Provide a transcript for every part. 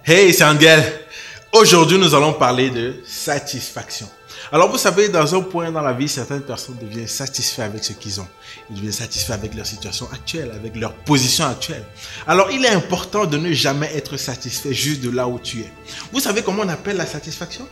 Hey, c'est Angel. Aujourd'hui, nous allons parler de satisfaction. Alors, vous savez, dans un point dans la vie, certaines personnes deviennent satisfaites avec ce qu'ils ont. Ils deviennent satisfaits avec leur situation actuelle, avec leur position actuelle. Alors, il est important de ne jamais être satisfait juste de là où tu es. Vous savez comment on appelle la satisfaction?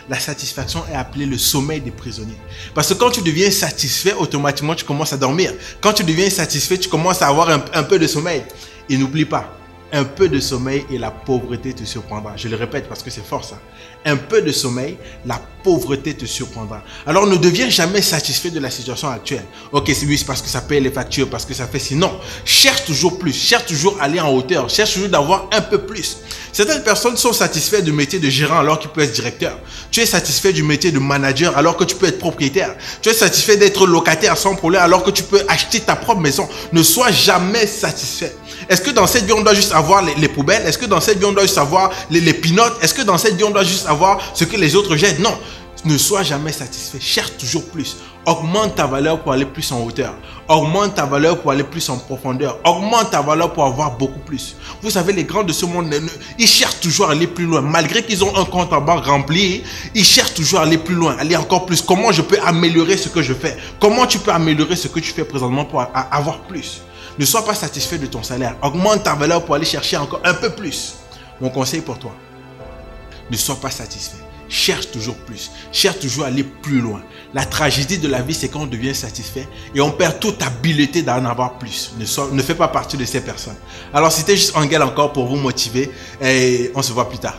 La satisfaction est appelée le sommeil des prisonniers. Parce que quand tu deviens satisfait, automatiquement, tu commences à dormir. Quand tu deviens satisfait, tu commences à avoir un peu de sommeil. Et n'oublie pas, un peu de sommeil et la pauvreté te surprendra. Je le répète parce que c'est fort ça. Un peu de sommeil, la pauvreté te surprendra. Alors ne deviens jamais satisfait de la situation actuelle. Ok, c'est oui, c'est parce que ça paye les factures, parce que ça fait sinon. Cherche toujours plus, cherche toujours à aller en hauteur, cherche toujours d'avoir un peu plus. Certaines personnes sont satisfaites du métier de gérant alors qu'ils peuvent être directeur. Tu es satisfait du métier de manager alors que tu peux être propriétaire. Tu es satisfait d'être locataire sans problème alors que tu peux acheter ta propre maison. Ne sois jamais satisfait. Est-ce que dans cette vie, on doit juste avoir les poubelles? Est-ce que dans cette vie, on doit juste avoir les pinottes? Est-ce que dans cette vie, on doit juste avoir ce que les autres jettent? Non. Ne sois jamais satisfait. Cherche toujours plus. Augmente ta valeur pour aller plus en hauteur. Augmente ta valeur pour aller plus en profondeur. Augmente ta valeur pour avoir beaucoup plus. Vous savez, les grands de ce monde, ils cherchent toujours à aller plus loin. Malgré qu'ils ont un compte en banque rempli, ils cherchent toujours à aller plus loin, aller encore plus. Comment je peux améliorer ce que je fais? Comment tu peux améliorer ce que tu fais présentement pour avoir plus? Ne sois pas satisfait de ton salaire. Augmente ta valeur pour aller chercher encore un peu plus. Mon conseil pour toi, ne sois pas satisfait. Cherche toujours plus. Cherche toujours à aller plus loin. La tragédie de la vie, c'est quand on devient satisfait et on perd toute habileté d'en avoir plus. Ne fais pas partie de ces personnes. Alors, c'était juste Angel encore pour vous motiver et on se voit plus tard.